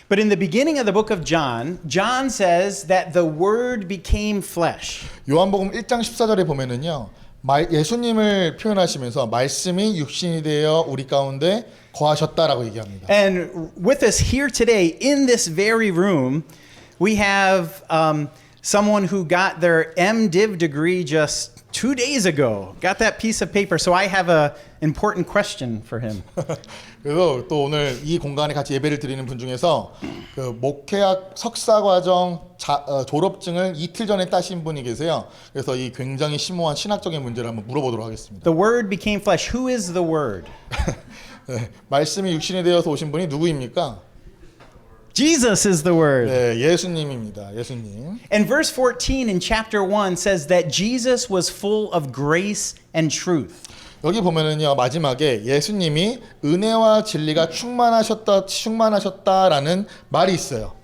But in the beginning of the book of John, John says that the word became flesh. 요한복음 1장 14절에 보면은요. 예수님을 표현하시면서 말씀이 육신이 되어 우리 가운데 거하셨다라고 얘기합니다. And with us here today in this very room, we have someone who got their MDiv degree just 2 days ago. Got that piece of paper. So I have an important question for him. 그래서 또 오늘 이 공간에 같이 예배를 드리는 분 중에서 그 목회학 석사과정 졸업증을 이틀 전에 따신 분이 계세요. 그래서 이 굉장히 심오한 신학적인 문제를 한번 물어보도록 하겠습니다. The Word became flesh. Who is the Word? 네, 말씀이 육신이 되어서 오신 분이 누구입니까? Jesus is the Word. 네, 예수님입니다. 예수님. And verse 14 in chapter 1 says that Jesus was full of grace and truth. 여기 보면은요 마지막에 예수님이 은혜와 진리가 충만하셨다라는 말이 있어요.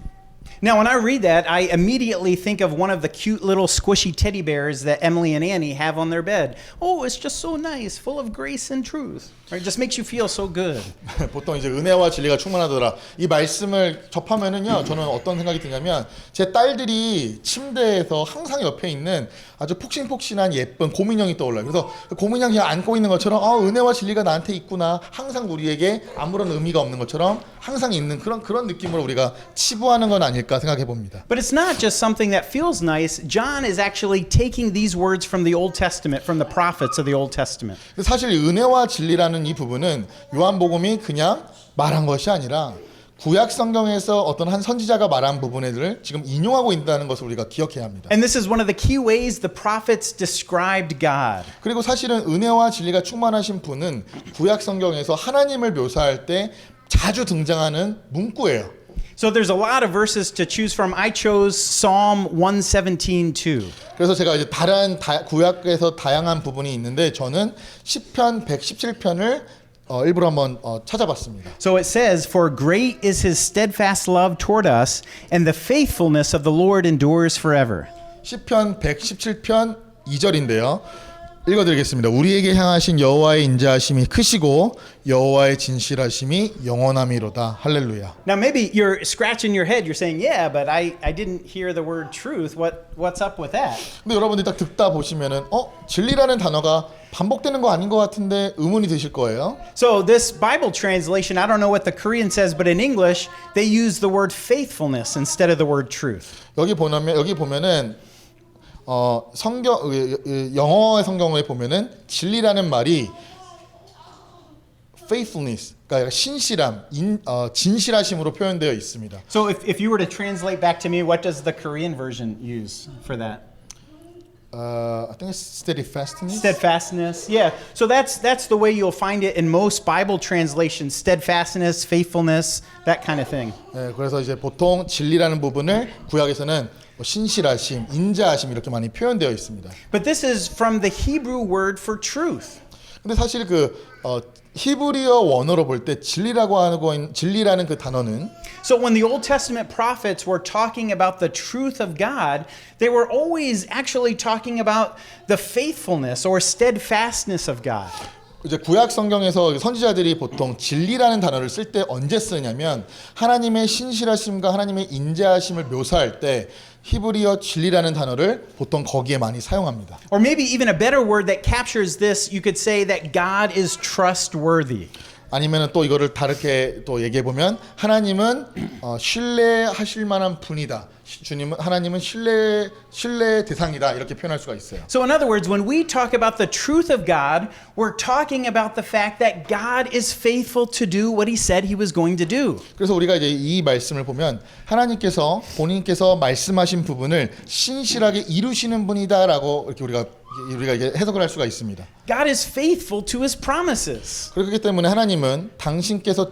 Now, when I read that, I immediately think of one of the cute little squishy teddy bears that Emily and Annie have on their bed. Oh, it's just so nice, full of grace and truth. Right? It just makes you feel so good. 보통 이제 은혜와 진리가 충만하더라. 이 말씀을 접하면은요, 저는 어떤 생각이 드냐면 제 딸들이 침대에서 항상 옆에 있는 아주 폭신폭신한 예쁜 곰인형이 떠올라요. 그래서 곰인형 그냥 안고 있는 것처럼 은혜와 진리가 나한테 있구나. 항상 우리에게 아무런 의미가 없는 것처럼 항상 있는 그런 느낌으로 우리가 치부하는 건 아닐까 생각해 봅니다. But it's not just something that feels nice. John is actually taking these words from the Old Testament, from the prophets of the Old Testament. 사실 은혜와 진리라는 이 부분은 요한복음이 그냥 말한 것이 아니라 구약 성경에서 어떤 한 선지자가 말한 부분들을 지금 인용하고 있다는 것을 우리가 기억해야 합니다. And this is one of the key ways the prophets described God. 그리고 사실은 은혜와 진리가 충만하신 분은 구약 성경에서 하나님을 묘사할 때 자주 등장하는 문구예요. So there's a lot of verses to choose from. I chose Psalm 117:2. 그래서 제가 이제 다른 구약에서 다양한 부분이 있는데 저는 시편 117편을 일부러 한번 찾아봤습니다. So it says, "For great is his steadfast love toward us, and the faithfulness of the Lord endures forever." 시편 117편 2절인데요. 읽어드리겠습니다. 우리에게 향하신 여호와의 인자하심이 크시고 여호와의 진실하심이 영원함이로다. 할렐루야. Now maybe you're scratching your head. You're saying, "Yeah, but I didn't hear the word truth. What's up with that?" 근데 여러분들이 딱 듣다 보시면은 진리라는 단어가 반복되는 거 아닌 것 같은데 의문이 드실 거예요. So this Bible translation, I don't know what the Korean says, but in English they use the word faithfulness instead of the word truth. 여기 보면은 영어의 성경에 보면은 진리라는 말이 faithfulness, 그러니까 신실함, 진실하심으로 표현되어 있습니다. So if you were to translate back to me, what does the Korean version use for that? I think it's steadfastness. Steadfastness, yeah. So that's the way you'll find it in most Bible translations: steadfastness, faithfulness, that kind of thing. 네, 그래서 이제 보통 진리라는 부분을 구약에서는 신실하심, 인자하심 이렇게 많이 표현되어 있습니다. But this is from the Hebrew word for truth. 근데 사실 히브리어 원어로 볼 때 진리라는 그 단어는 So when the Old Testament prophets were talking about the truth of God, they were always actually talking about the faithfulness or steadfastness of God. 이제 구약 성경에서 선지자들이 보통 진리라는 단어를 쓸 때 언제 쓰냐면 하나님의 신실하심과 하나님의 인자하심을 묘사할 때 히브리어 진리라는 단어를 보통 거기에 많이 사용합니다. Or maybe even a better word that captures this, you could say that God is trustworthy. 아니면은 또 이거를 다르게 또 얘기해 보면 하나님은 신뢰하실 만한 분이다. 하나님은 신뢰의 대상이다. 이렇게 표현할 수가 있어요. So in other words, when we talk about the truth of God, we're talking about the fact that God is faithful to do what he said he was going to do. 그래서 우리가 이제 이 말씀을 보면 하나님께서 본인께서 말씀하신 부분을 신실하게 이루시는 분이다라고 이렇게 우리가 이게 해석을 할 수가 있습니다. God is faithful to his promises. 그렇기 때문에 하나님은 당신께서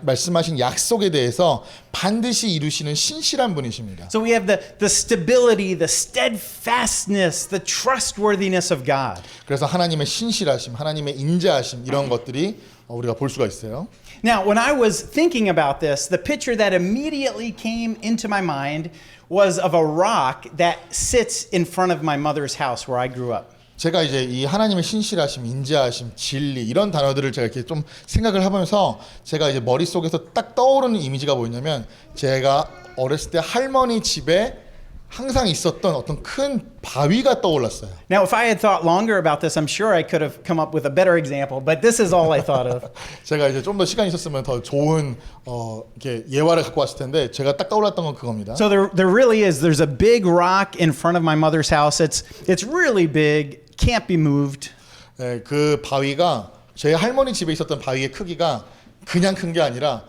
말씀하신 약속에 대해서 반드시 이루시는 신실한 분이십니다. So we have the stability, the steadfastness, the trustworthiness of God. 그래서 하나님의 신실하심, 하나님의 인자하심 이런 것들이 우리가 볼 수가 있어요. Now, when I was thinking about this, the picture that immediately came into my mind was of a rock that sits in front of my mother's house where I grew up. 제가 이제 이 하나님의 신실하심, 인자하심, 진리 이런 단어들을 제가 이렇게 좀 생각을 하면서 제가 이제 머릿속에서 딱 떠오르는 이미지가 뭐였냐면 제가 어렸을 때 할머니 집에 항상 있었던 어떤 큰 바위가 떠올랐어요. Now, if I had thought longer about this, I'm sure I could have come up with a better example, but this is all I thought of. 제가 이제 좀 더 시간이 있었으면 더 좋은 이렇게 예화를 갖고 왔을 텐데 제가 딱 떠올랐던 건 그겁니다. So there really is. There's a big rock in front of my mother's house. It's really big, can't be moved. 네, 그 바위가 제 할머니 집에 있었던 바위의 크기가 그냥 큰 게 아니라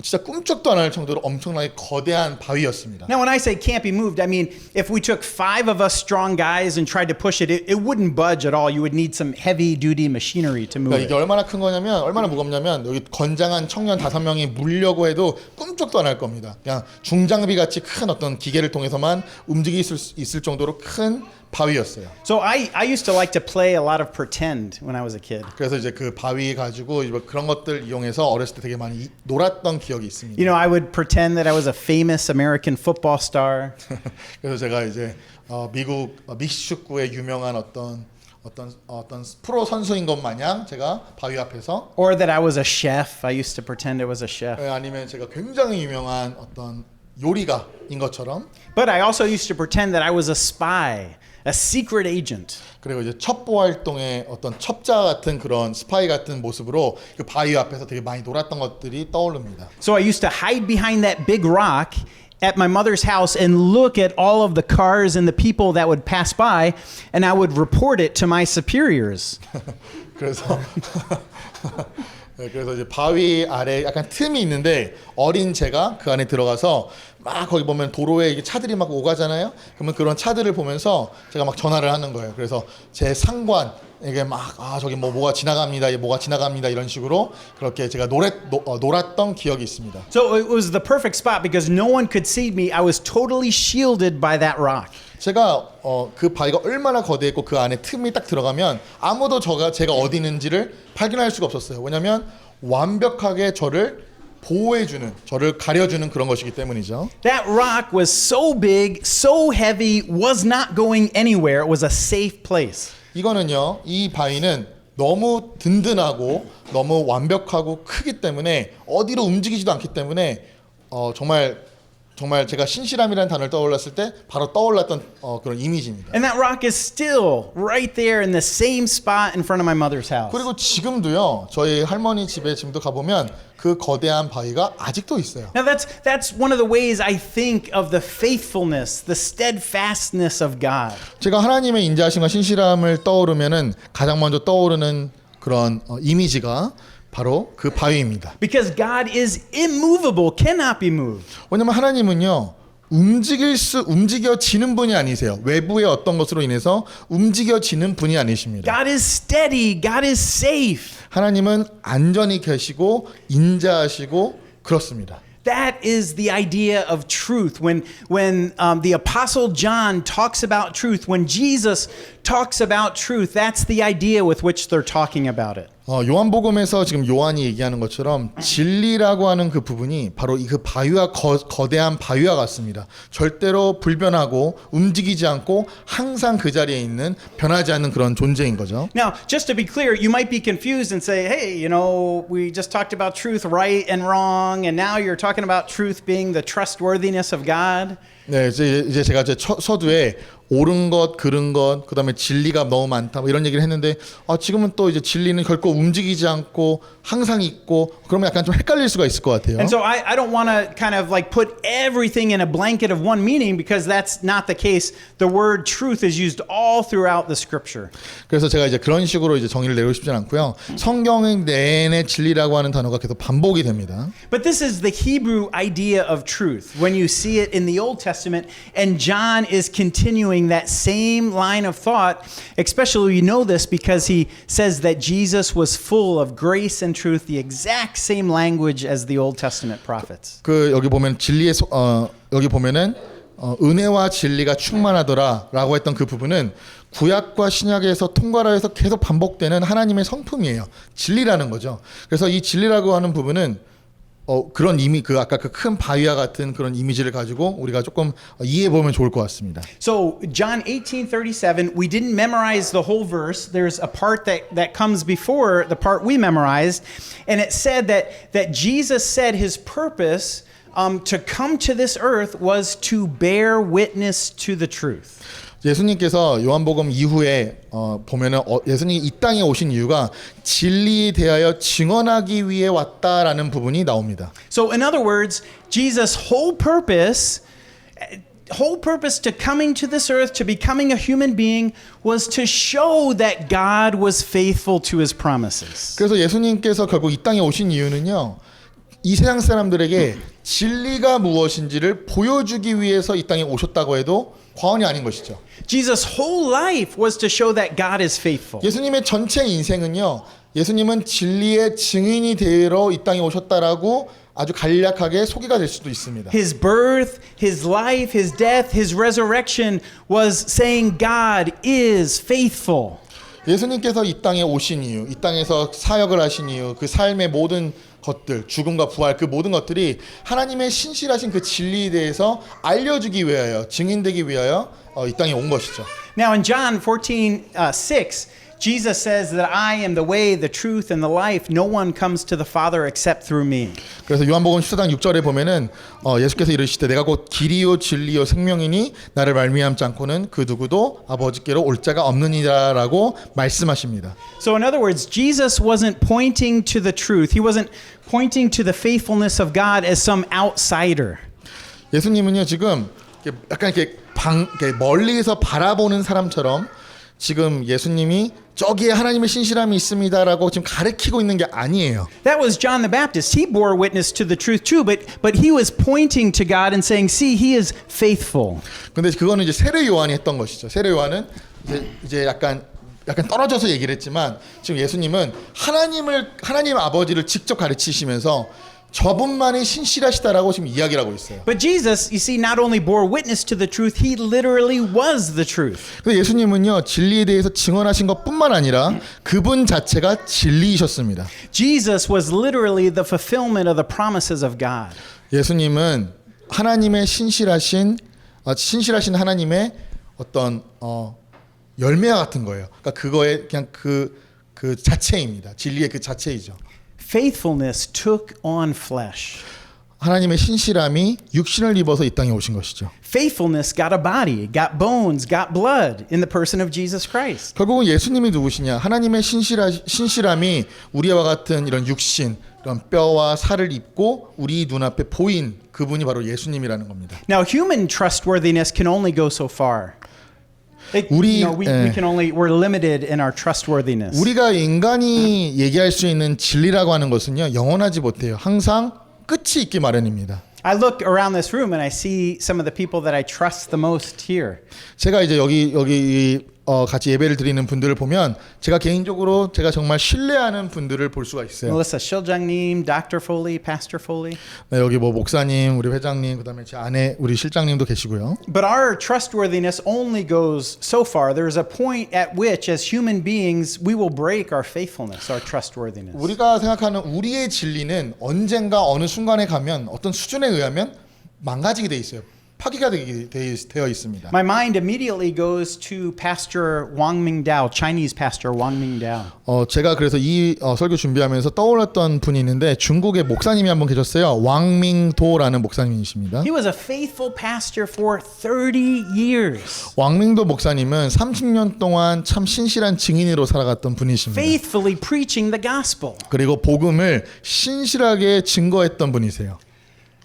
진짜 꿈쩍도 안 할 정도로 엄청나게 거대한 바위였습니다. Now, when I say can't be moved, I mean if we took 5 of us strong guys and tried to push it, it wouldn't budge at all. You would need some heavy-duty machinery to move 그러니까 이게 it. 얼마나 큰 거냐면 얼마나 무겁냐면 여기 건장한 청년 5명이 물려고 해도 꿈쩍도 안 할 겁니다. 그냥 중장비 같이 큰 어떤 기계를 통해서만 움직일 수 있을 정도로 큰 바위였어요. So I used to like to play a lot of pretend when I was a kid. 그래서 이제 그 바위 가지고 그런 것들 이용해서 어렸을 때 되게 많이 놀았던 기억이 있습니다. You know, I would pretend that I was a famous American football star. 그래서 제가 이제 미국 믹스축구의 유명한 어떤 프로 선수인 것 마냥 제가 바위 앞에서 Or that I was a chef. I used to pretend I was a chef. 아니면 제가 굉장히 유명한 어떤 요리가인 것처럼. But I also used to pretend that I was a spy, a secret agent. 그리고 이제 첩보 활동의 어떤 첩자 같은 그런 스파이 같은 모습으로 그 바위 앞에서 되게 많이 놀았던 것들이 떠오릅니다. So I used to hide behind that big rock at my mother's house and look at all of the cars and the people that would pass by, and I would report it to my superiors. 그래서 그래서 이제 바위 아래 약간 틈이 있는데 어린 제가 그 안에 들어가서 막 거기 보면 도로에 이게 차들이 막 오가잖아요. 그러면 그런 차들을 보면서 제가 막 전화를 하는 거예요. 그래서 제 상관에게 막 저기 뭐가 지나갑니다, 뭐가 지나갑니다 이런 식으로 그렇게 제가 놀았던 기억이 있습니다. So it was the perfect spot because no one could see me. I was totally shielded by that rock. 제가 그 바위가 얼마나 거대했고 그 안에 틈이 딱 들어가면 아무도 제가 어디 있는지를 발견할 수가 없었어요. 왜냐하면 완벽하게 저를 보호해주는, 저를 가려주는 그런 것이기 때문이죠. That rock was so big, so heavy, was not going anywhere. It was a safe place. 이거는요, 이 바위는 너무 든든하고 너무 완벽하고 크기 때문에 어디로 움직이지도 않기 때문에 정말 제가 신실함이라는 단어를 떠올랐을 때 바로 떠올랐던 그런 이미지입니다. And that rock is still right there in the same spot in front of my mother's house. 그리고 지금도요, 저희 할머니 집에 지금도 가보면 그 거대한 바위가 아직도 있어요. Now that's one of the ways I think of the faithfulness, the steadfastness of God. 제가 하나님의 인자하심과 신실함을 떠오르면은 가장 먼저 떠오르는 그런 이미지가 바로 그 바위입니다. Because God is immovable, cannot be moved. 왜냐면 하나님은요, 움직여지는 분이 아니세요. 외부의 어떤 것으로 인해서 움직여지는 분이 아니십니다. God is steady, God is safe. 하나님은 안전히 계시고 인자하시고 그렇습니다. That is the idea of truth. When the Apostle John talks about truth, when Jesus talks about truth, that's the idea with which they're talking about it. 요한복음에서 지금 요한이 얘기하는 것처럼 진리라고 하는 그 부분이 바로 그 바위와 거대한 바위와 같습니다. 절대로 불변하고 움직이지 않고 항상 그 자리에 있는 변하지 않는 그런 존재인 거죠. Now, just to be clear, you might be confused and say, hey, you know, we just talked about truth right and wrong, and now you're talking about truth being the trustworthiness of God. 네, 이제 제가 서두에 옳은 것, 그른 것, 그다음에 진리가 너무 많다 뭐 이런 얘기를 했는데 지금은 또 이제 진리는 결코 움직이지 않고 항상 있고 그러면 약간 좀 헷갈릴 수가 있을 것 같아요. And so I don't want to kind of like put everything in a blanket of one meaning because that's not the case. The word truth is used all throughout the scripture. 그래서 제가 이제 그런 식으로 이제 정의를 내리고 싶진 않고요. 성경 내내 진리라고 하는 단어가 계속 반복이 됩니다. But this is the Hebrew idea of truth. When you see it in the Old Testament, and John is continuing that same line of thought, especially you know this because he says that Jesus was full of grace and truth, the exact same language as the Old Testament prophets. 여기 보면 여기 보면은 은혜와 진리가 충만하더라라고 했던 그 부분은 구약과 신약에서 통괄하여서 계속 반복되는 하나님의 성품이에요. 진리라는 거죠. 그래서 이 진리라고 하는 부분은 그런 이미 그 아까 그 큰 바위와 같은 그런 이미지를 가지고 우리가 조금 이해해 보면 좋을 것 같습니다. So John 18:37, we didn't memorize the whole verse. There's a part that comes before the part we memorized, and it said that Jesus said his purpose to come to this earth was to bear witness to the truth. 예수님께서 요한복음 이후에 보면은 예수님이 이 땅에 오신 이유가 진리에 대하여 증언하기 위해 왔다라는 부분이 나옵니다. So in other words, Jesus' whole purpose to coming to this earth, to becoming a human being, was to show that God was faithful to his promises. 그래서 예수님께서 결국 이 땅에 오신 이유는요. 이 세상 사람들에게 진리가 무엇인지를 보여주기 위해서 이 땅에 오셨다고 해도 과언이 아닌 것이죠. Jesus' whole life was to show that God is faithful. 예수님의 전체 인생은요. 예수님은 진리의 증인이 되러 이 땅에 오셨다라고 아주 간략하게 소개가 될 수도 있습니다. His birth, his life, his death, his resurrection was saying God is faithful. 예수님께서 이 땅에 오신 이유, 이 땅에서 사역을 하신 이유, 그 삶의 모든 것들, 죽음과 부활 그 모든 것들이 하나님의 신실하신 그 진리에 대해서 알려주기 위하여, 증인되기 위하여 이 땅에 온 것이죠. Now in John 14:6, Jesus says that I am the way, the truth, and the life. No one comes to the Father except through me. 그래서 요한복음 14장 6절에 보면은 예수께서 이르시되 내가 곧 길이요 진리요 생명이니 나를 말미암지 않고는 그 누구도 아버지께로 올 자가 없느니라라고 말씀하십니다. So in other words, Jesus wasn't pointing to the truth. He wasn't pointing to the faithfulness of God as some outsider. 예수님은요 지금 약간 이렇게 멀리에서 바라보는 사람처럼 지금 예수님이 저기에 하나님의 신실함이 있습니다라고 지금 가르치고 있는 게 아니에요. That was John the Baptist. He bore witness to the truth too, but he was pointing to God and saying, "See, he is faithful." 근데 그거는 이제 세례 요한이 했던 것이죠. 세례 요한은 이제 약간 떨어져서 얘기를 했지만 지금 예수님은 하나님 아버지를 직접 가르치시면서 저분만이 신실하시다라고 지금 이야기를 하고 있어요. But Jesus, you see, not only bore witness to the truth, he literally was the truth. 근데 예수님은요 진리에 대해서 증언하신 것뿐만 아니라 그분 자체가 진리이셨습니다. Jesus was literally the fulfillment of the promises of God. 예수님은 하나님의 신실하신 하나님의 어떤 열매와 같은 거예요. 그러니까 그거의 그냥 그 자체입니다. 진리의 그 자체이죠. Faithfulness took on flesh. 하나님의 신실함이 육신을 입어서 이 땅에 오신 것이죠. Faithfulness got a body, got bones, got blood in the person of Jesus Christ. 결국은 예수님이 누구시냐? 하나님의 신실함이 우리와 같은 이런 육신, 이런 뼈와 살을 입고 우리 눈앞에 보인 그분이 바로 예수님이라는 겁니다. Now, human trustworthiness can only go so far. We're limited in our trustworthiness. 우리가 인간이 얘기할 수 있는 진리라고 하는 것은요 영원하지 못해요. 항상 끝이 있기 마련입니다. I look around this room and I see some of the people that I trust the most here. 제가 이제 여기 같이 예배를 드리는 분들을 보면 제가 개인적으로 제가 정말 신뢰하는 분들을 볼 수가 있어요. Melissa 실장님, Dr. Foley, Pastor Foley. 네, 여기 뭐 목사님, 우리 회장님, 그다음에 제 아내 우리 실장님도 계시고요. But our trustworthiness only goes so far. There's a point at which, as human beings, we will break our faithfulness, our trustworthiness. 우리가 생각하는 우리의 진리는 언젠가 어느 순간에 가면 어떤 수준에 의하면 망가지게 돼 있어요. 파기가 되어 있습니다. My mind immediately goes to Pastor Wang Mingdao, Chinese Pastor Wang Mingdao. 제가 그래서 이 설교 준비하면서 떠올랐던 분이 있는데 중국의 목사님이 한 분 계셨어요. 왕밍도라는 목사님이십니다. He was a faithful pastor for 30 years. 왕밍도 목사님은 30년 동안 참 신실한 증인으로 살아갔던 분이십니다. Faithfully preaching the gospel. 그리고 복음을 신실하게 증거했던 분이세요.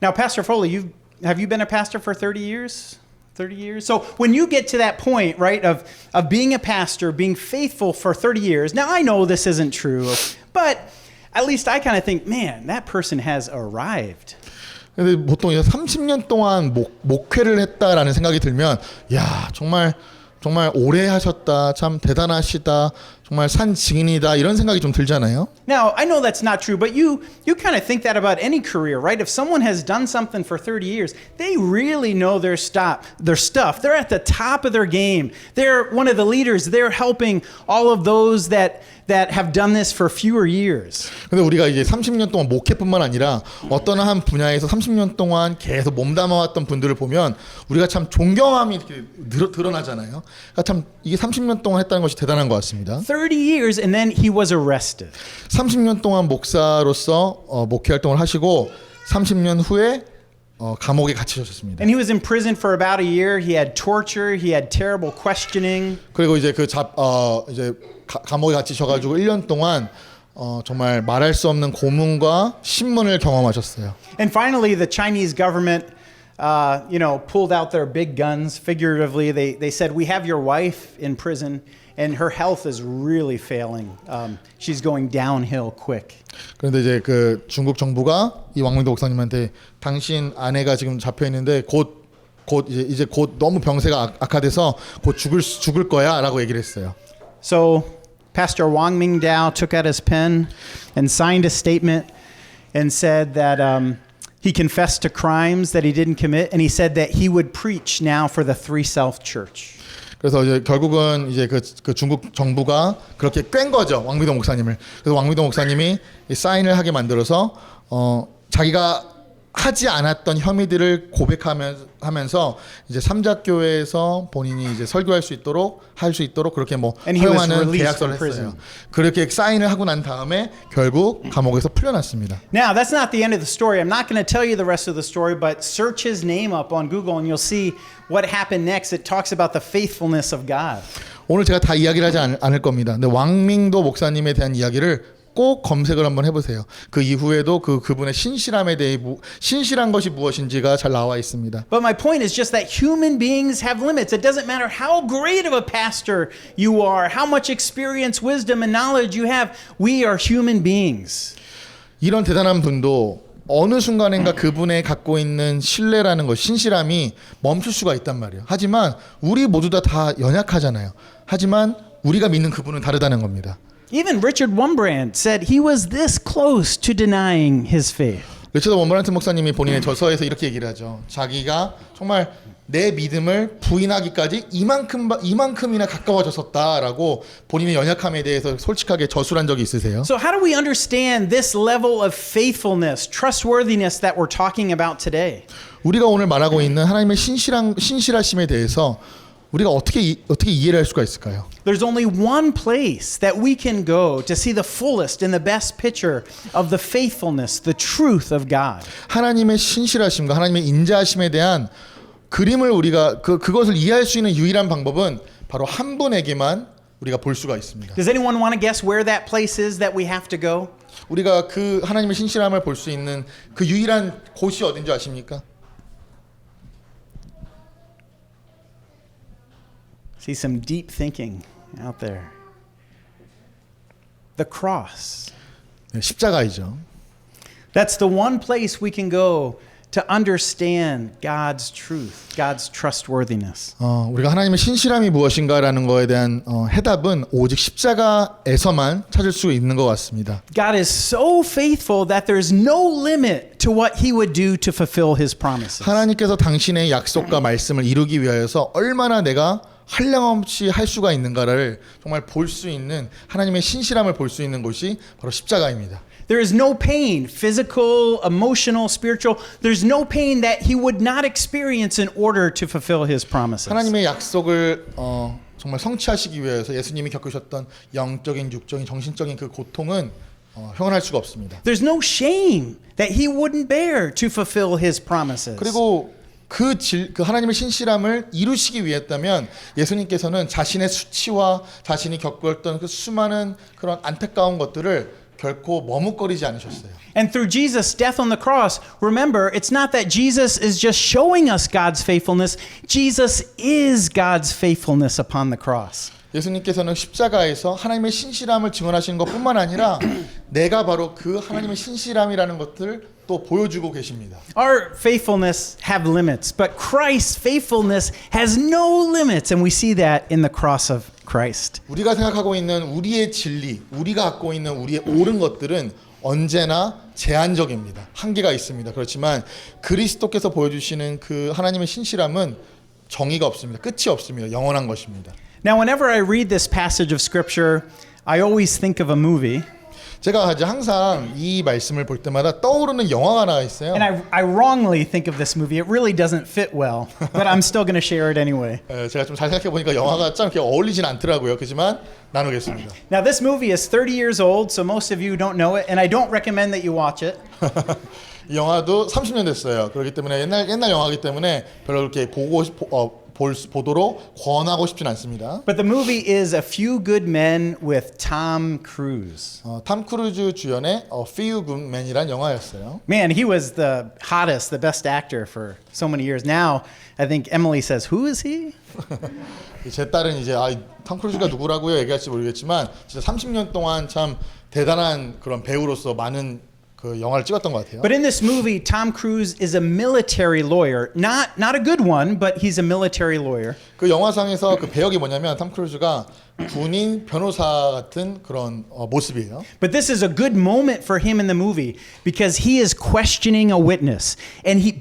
Now, Pastor Foley, have you been a pastor for 30 years? 30 years? So when you get to that point, right, of being a pastor, being faithful for 30 years, now I know this isn't true, but at least I kind of think, man, that person has arrived. 근데 보통 30년 동안 목회를 했다라는 생각이 들면 야, 정말 오래 하셨다. 참 대단하시다. 정말 산 증인이다 이런 생각이 좀 들잖아요. Now, I know that's not true, but you kind of think that about any career, right? If someone has done something for 30 years, they really know their stuff. They're at the top of their game. They're one of the leaders. They're helping all of those that have done this for fewer years. 근데 우리가 이제 30년 동안 목회뿐만 아니라 어떤 한 분야에서 30년 동안 계속 몸담아왔던 분들을 보면 우리가 참 존경함이 이렇게 드러나잖아요. 그러니까 참 이게 30년 동안 했다는 것이 대단한 것 같습니다. 30 years and then he was arrested. 30년 동안 목사로서 목회 활동을 하시고 30년 후에 감옥에 갇히셨습니다. And he was in prison for about a year. He had torture. He had terrible questioning. 그리고 이제 이제 감옥에 갇히셔가지고 1년 동안 정말 말할 수 없는 고문과 신문을 경험하셨어요. And finally, the Chinese government, pulled out their big guns. Figuratively, they said, "We have your wife in prison, and her health is really failing. She's going downhill quick." 그런데 이제 그 중국 정부가 이 왕민도 목사님한테 당신 아내가 지금 잡혀 있는데 곧 너무 병세가 악화돼서 곧 죽을 거야라고 얘기를 했어요. So Pastor Wang Mingdao took out his pen and signed a statement and said that he confessed to crimes that he didn't commit, and he said that he would preach now for the Three Self Church. 그래서 이제 결국은 이제 그 중국 정부가 그렇게 꽹 거죠, 왕미도 목사님을. 그래서 왕미도 목사님이 사인을 하게 만들어서 자기가 하지 않았던 혐의들을 고백하면서 이제 삼자교회에서 본인이 이제 설교할 수 있도록 그렇게 허용하는 계약서를 했어요. 그렇게 사인을 하고 난 다음에 결국 감옥에서 풀려났습니다. Now, that's not the end of the story. I'm not going to tell you the rest of the story, but search his name up on Google and you'll see what happened next. It talks about the faithfulness of God. 오늘 제가 다 이야기를 하지 않을 겁니다. 근데 왕민도 목사님에 대한 이야기를 꼭 검색을 한번 해보세요. 그 이후에도 그분의 신실함에 대해 신실한 것이 무엇인지가 잘 나와 있습니다. But my point is just that human beings have limits. It doesn't matter how great of a pastor you are, how much experience, wisdom, and knowledge you have. We are human beings. 이런 대단한 분도 어느 순간인가 그분의 갖고 있는 신뢰라는 것, 신실함이 멈출 수가 있단 말이에요. 하지만 우리 모두 다 연약하잖아요. 하지만 우리가 믿는 그분은 다르다는 겁니다. Even Richard Wurmbrand said he was this close to denying his faith. 리처드 원브란트 목사님이 본인의 저서에서 이렇게 얘기를 하죠. 자기가 정말 내 믿음을 부인하기까지 이만큼이나 가까워졌었다라고 본인의 연약함에 대해서 솔직하게 저술한 적이 있으세요? So how do we understand this level of faithfulness, trustworthiness that we're talking about today? 우리가 오늘 말하고 있는 하나님의 신실하심에 대해서 우리가 어떻게 이해를 할 수가 있을까요? There's only one place that we can go to see the fullest and the best picture of the faithfulness, the truth of God. 하나님의 신실하심과 하나님의 인자하심에 대한 그림을 우리가 그것을 이해할 수 있는 유일한 방법은 바로 한 분에게만 우리가 볼 수가 있습니다. Does anyone want to guess where that place is that we have to go? 우리가 그 하나님의 신실함을 볼 수 있는 그 유일한 곳이 어딘지 아십니까? See some deep thinking out there. The cross. 네, 십자가이죠. That's the one place we can go to understand God's truth, God's trustworthiness. 우리가 하나님의 신실함이 무엇인가라는 거에 대한 해답은 오직 십자가에서만 찾을 수 있는 것 같습니다. God is so faithful that there's no limit to what he would do to fulfill his promises. 하나님께서 당신의 약속과 말씀을 이루기 위하여서 얼마나 내가 한량없이 할 수가 있는가를 정말 볼 수 있는 하나님의 신실함을 볼 수 있는 곳이 바로 십자가입니다. There is no pain, physical, emotional, spiritual. There's no pain that he would not experience in order to fulfill his promises. 하나님의 약속을 정말 성취하시기 위해서 예수님이 겪으셨던 영적인, 육적인, 정신적인 그 고통은 형언할 수가 없습니다. There's no shame that he wouldn't bear to fulfill his promises. 그리고 그 하나님의 신실함을 이루시기 위했다면 예수님께서는 자신의 수치와 자신이 겪었던 그 수많은 그런 안타까운 것들을 결코 머뭇거리지 않으셨어요. And through Jesus' death on the cross, remember, it's not that Jesus is just showing us God's faithfulness. Jesus is God's faithfulness upon the cross. 예수님께서는 십자가에서 하나님의 신실함을 증언하시는 것뿐만 아니라 내가 바로 그 하나님의 신실함이라는 것을 또 보여주고 계십니다. Our faithfulness have limits, but Christ's faithfulness has no limits, and we see that in the cross of Christ. 우리가 생각하고 있는 우리의 진리, 우리가 갖고 있는 우리의 옳은 것들은 언제나 제한적입니다. 한계가 있습니다. 그렇지만 그리스도께서 보여주시는 그 하나님의 신실함은 정의가 없습니다. 끝이 없습니다. 영원한 것입니다. Now, whenever I read this passage of Scripture, I always think of a movie. 제가 이제 항상 이 말씀을 볼 때마다 떠오르는 영화가 하나 있어요. And I wrongly think of this movie. It really doesn't fit well, but I'm still going to share it anyway. 제가 좀 잘 생각해 보니까 영화가 참 이렇게 어울리진 않더라고요. 그렇지만 나누겠습니다. Now, this movie is 30 years old, so most of you don't know it, and I don't recommend that you watch it. 이 영화도 30년 됐어요. 그렇기 때문에 옛날 영화이기 때문에 별로 그렇게 보도록 권하고 싶진 않습니다. But the movie is A Few Good Men with Tom Cruise. 탐 크루즈 주연의 A Few Good Men이란 영화였어요. Man, he was the hottest, the best actor for so many years. Now, I think Emily says, "Who is he?" 제 딸은 이제 탐 크루즈가 누구라고요 얘기할지 모르겠지만 진짜 30년 동안 참 대단한 그런 배우로서 많은 그 영화를 찍었던 것 같아요. But in this movie, Tom Cruise is a military lawyer. Not a good one, but he's a military lawyer. 그 영화상에서 그 배역이 뭐냐면 탐 크루즈가 군인 변호사 같은 그런 모습이에요. But this is a good moment for him in the movie because he is questioning a witness, and he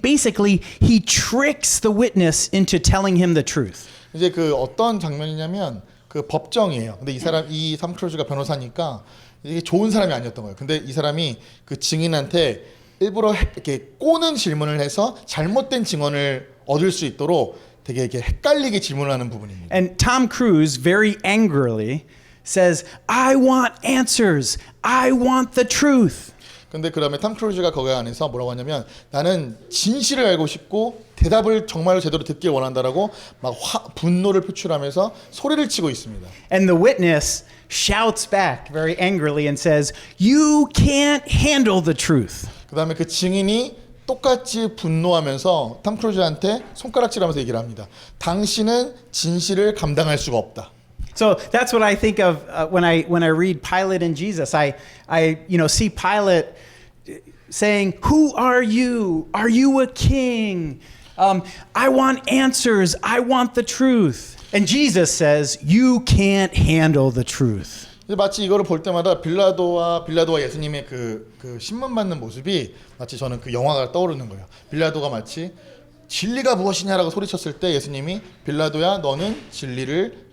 tricks the witness into telling him the truth. 이제 그 어떤 장면이냐면 그 법정이에요. 근데 이 탐 크루즈가 변호사니까 이게 좋은 사람이 아니었던 거예요. 근데 이 사람이 그 증인한테 일부러 이렇게 꼬는 질문을 해서 잘못된 증언을 얻을 수 있도록 되게 이렇게 헷갈리게 질문을 하는 부분입니다. And Tom Cruise very angrily says, "I want answers. I want the truth." 근데 그다음에 탐 크루즈가 거기 안에서 뭐라고 하냐면 나는 진실을 알고 싶고 대답을 정말로 제대로 듣길 원한다라고 막 분노를 표출하면서 소리를 치고 있습니다. And the witness shouts back very angrily and says, "You can't handle the truth." 그다음에 그 증인이 똑같이 분노하면서 탐 크루즈한테 손가락질하면서 얘기를 합니다. 당신은 진실을 감당할 수가 없다. So that's what I think of when I read Pilate and Jesus. I see Pilate saying, "Who are you? Are you a king? I want answers. I want the truth." And Jesus says, "You can't handle the truth." 마치 이거를 볼 때마다 빌라도와 예수님의 그 신문 받는 모습이 마치 저는 그 영화가 떠오르는 거예요. 빌라도가 마치 진리가 무엇이냐라고 소리쳤을 때 예수님이 빌라도야 너는 진리를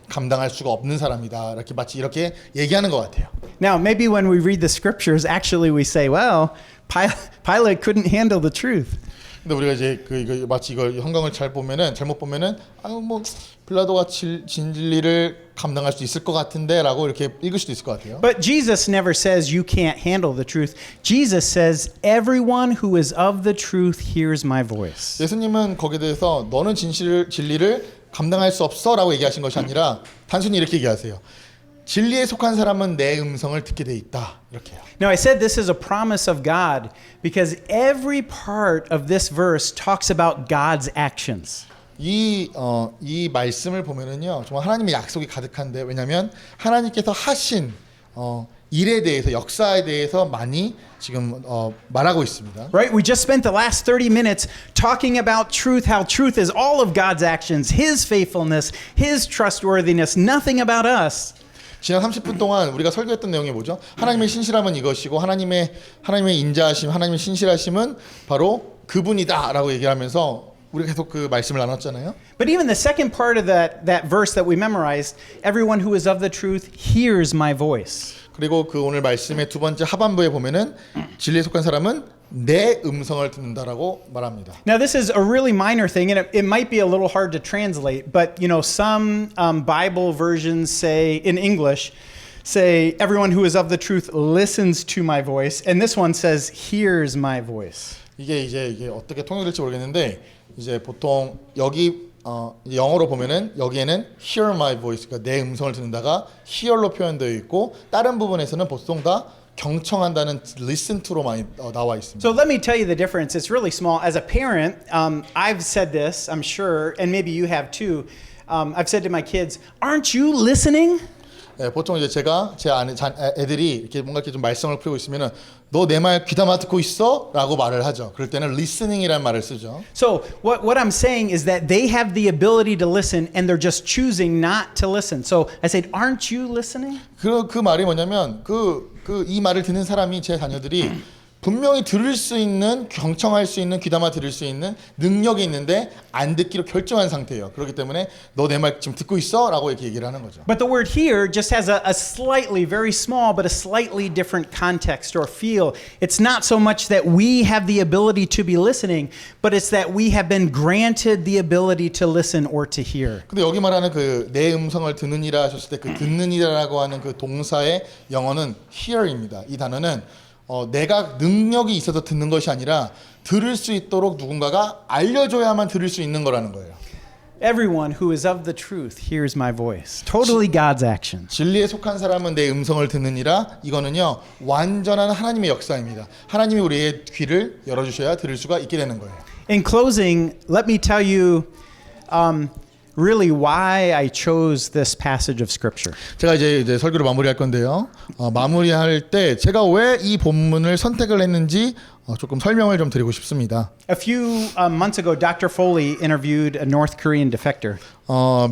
감당할 수가 없는 사람이다. 이렇게 마치 이렇게 얘기하는 것 같아요. Now, maybe when we read the scriptures, actually we say, well, Pilate couldn't handle the truth. 근데 우리가 이제 이거 마치 이걸 성경을 잘못 보면은 빌라도가 진리를 감당할 수 있을 것 같은데라고 이렇게 읽을 수도 있을 것 같아요. But Jesus never says you can't handle the truth. Jesus says everyone who is of the truth hears my voice. 예수님은 거기에 대해서 너는 진리를 감당할 수 없어라고 얘기하신 것이 아니라 단순히 이렇게 얘기하세요. 진리에 속한 사람은 내 음성을 듣게 돼 있다. 이렇게요. Now I said this is a promise of God because every part of this verse talks about God's actions. 이 말씀을 보면은요, 정말 하나님의 약속이 가득한데 왜냐하면 하나님께서 하신 일에 대해서 역사에 대해서 많이 지금 말하고 있습니다. Right? We just spent the last 30 minutes talking about truth, how truth is all of God's actions, His faithfulness, His trustworthiness, nothing about us. 지난 30분 동안 우리가 설교했던 내용이 뭐죠? 하나님의 신실함은 이것이고 하나님의 인자하심, 하나님의 신실하심은 바로 그분이다라고 얘기하면서 우리가 계속 그 말씀을 나눴잖아요. But even the second part of that verse that we memorized, everyone who is of the truth hears my voice. 그리고 그 오늘 말씀의 두 번째 하반부에 보면은 진리에 속한 사람은 내 음성을 듣는다라고 말합니다. Now this is a really minor thing, and it might be a little hard to translate. But some Bible versions say in English, say everyone who is of the truth listens to my voice, and this one says hears my voice. 이게 어떻게 통역될지 모르겠는데 이제 보통 여기 영어로 보면은 여기에는 hear my voice, 그러니까 내 음성을 듣는다가 hear로 표현되어 있고 다른 부분에서는 보통 다 경청한다는 listen to로 많이 나와 있습니다. So let me tell you the difference. It's really small. As a parent, I've said this, I'm sure, and maybe you have too. I've said to my kids, "Aren't you listening?" 예, 보통 이제 제가 제 애들이 이렇게 뭔가 이렇게 좀 말썽을 피우고 있으면은 너 내 말 귀담아 듣고 있어?라고 말을 하죠. 그럴 때는 listening이라는 말을 쓰죠. So what I'm saying is that they have the ability to listen, and they're just choosing not to listen. So I said, "Aren't you listening?" 그 말이 뭐냐면 이 말을 듣는 사람이 제 자녀들이 분명히 들을 수 있는 경청할 수 있는 귀담아 들을 수 있는 능력이 있는데 안 듣기로 결정한 상태예요. 그렇기 때문에 너 내 말 지금 듣고 있어?라고 이렇게 얘기를 하는 거죠. But the word here just has a slightly, very small, but a slightly different context or feel. It's not so much that we have the ability to be listening, but it's that we have been granted the ability to listen or to hear. 근데 여기 말하는 그 내 음성을 듣느니라 하셨을 때 그 듣느니라라고 하는 그 동사의 영어는 hear입니다. 이 단어는 내가 능력이 있어서 듣는 것이 아니라 들을 수 있도록 누군가가 알려줘야만 들을 수 있는 거라는 거예요. Everyone who is of the truth hears my voice. Totally God's action. 진리에 속한 사람은 내 음성을 듣느니라. 이거는요 완전한 하나님의 역사입니다. 하나님이 우리의 귀를 열어주셔야 들을 수가 있게 되는 거예요. In closing, let me tell you really why I chose this passage of Scripture. 제가 이제 설교를 마무리할 건데요. 마무리할 때 제가 왜 이 본문을 선택을 했는지 조금 설명을 좀 드리고 싶습니다. A few months ago, Dr. Foley interviewed a North Korean defector.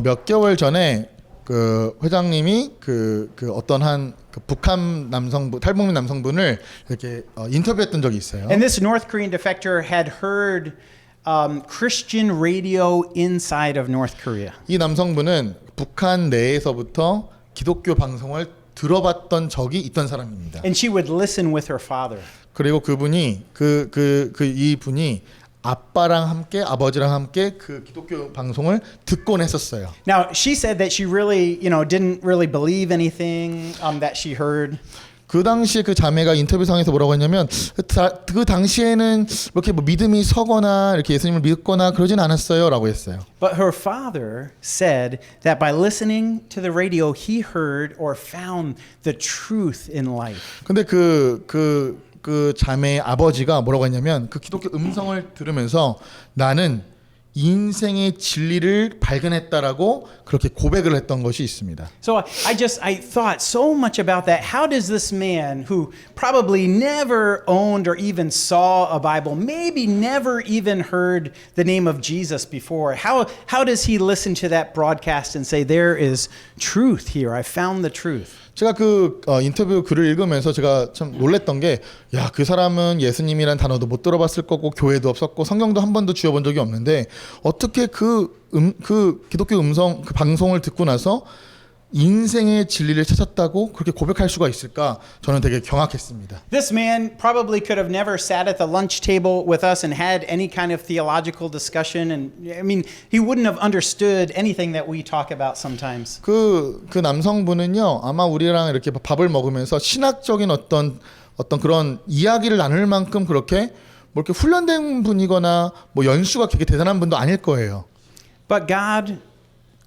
몇 개월 전에 그 회장님이 그 어떤 한 그 북한 남성분 탈북민 남성분을 이렇게 인터뷰했던 적이 있어요. And this North Korean defector had heard Christian radio inside of North Korea. 이 남성분은 북한 내에서부터 기독교 방송을 들어봤던 적이 있던 사람입니다. And she would listen with her father. 그리고 그분이 이 분이 아빠랑 함께 아버지랑 함께 그 기독교 방송을 듣곤 했었어요. Now she said that she really, didn't really believe anything that she heard. 그 당시에 그 자매가 인터뷰상에서 뭐라고 했냐면 그 당시에는 이렇게 뭐 믿음이 서거나 이렇게 예수님을 믿거나 그러진 않았어요라고 했어요. But her father said that by listening to the radio he heard or found the truth in life. 근데 그 자매의 아버지가 뭐라고 했냐면 그 기독교 음성을 들으면서 나는 인생의 진리를 발견했다라고 그렇게 고백을 했던 것이 있습니다. So I thought so much about that. How does this man who probably never owned or even saw a Bible, maybe never even heard the name of Jesus before, how does he listen to that broadcast and say there is truth here? I found the truth. 제가 그 인터뷰 글을 읽으면서 제가 참 놀랬던 게 야, 그 사람은 예수님이란 단어도 못 들어봤을 거고 교회도 없었고 성경도 한 번도 쥐어본 적이 없는데 어떻게 그 기독교 음성 그 방송을 듣고 나서 인생의 진리를 찾았다고 그렇게 고백할 수가 있을까? 저는 되게 경악했습니다. This man probably could have never sat at the lunch table with us and had any kind of theological discussion, and I mean, he wouldn't have understood anything that we talk about sometimes. 그 남성분은요, 아마 우리랑 이렇게 밥을 먹으면서 신학적인 어떤 그런 이야기를 나눌 만큼 그렇게 뭐 이렇게 훈련된 분이거나 뭐 연수가 되게 대단한 분도 아닐 거예요. But God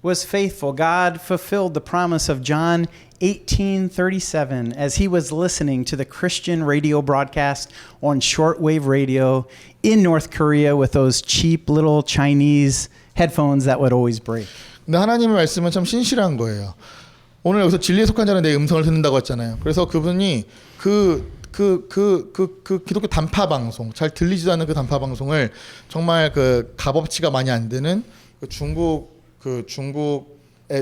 was faithful. God fulfilled the promise of John 18:37 as he was listening to the Christian radio broadcast on shortwave radio in North Korea with those cheap little Chinese headphones that would always break. 근데 하나님의 말씀은 참 신실한 거예요. 오늘 여기서 진리에 속한 자는 내 음성을 듣는다고 했잖아요. 그래서 그분이 그 기독교 단파 방송, 잘 들리지도 않는 그 단파 방송을 정말 그 값어치가 많이 안 되는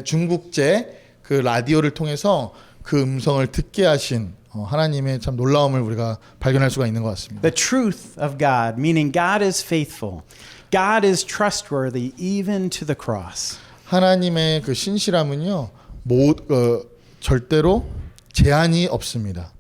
중국제 그 라디오를 통해서 그 음성을 듣게 하신 하나님의 참 놀라움을 우리가 발견할 수가 있는 것 같습니다. The truth of God, meaning God is faithful. God is trustworthy even to the cross. 하나님의 그 신실함은요, 절대로 제한이 없습니다.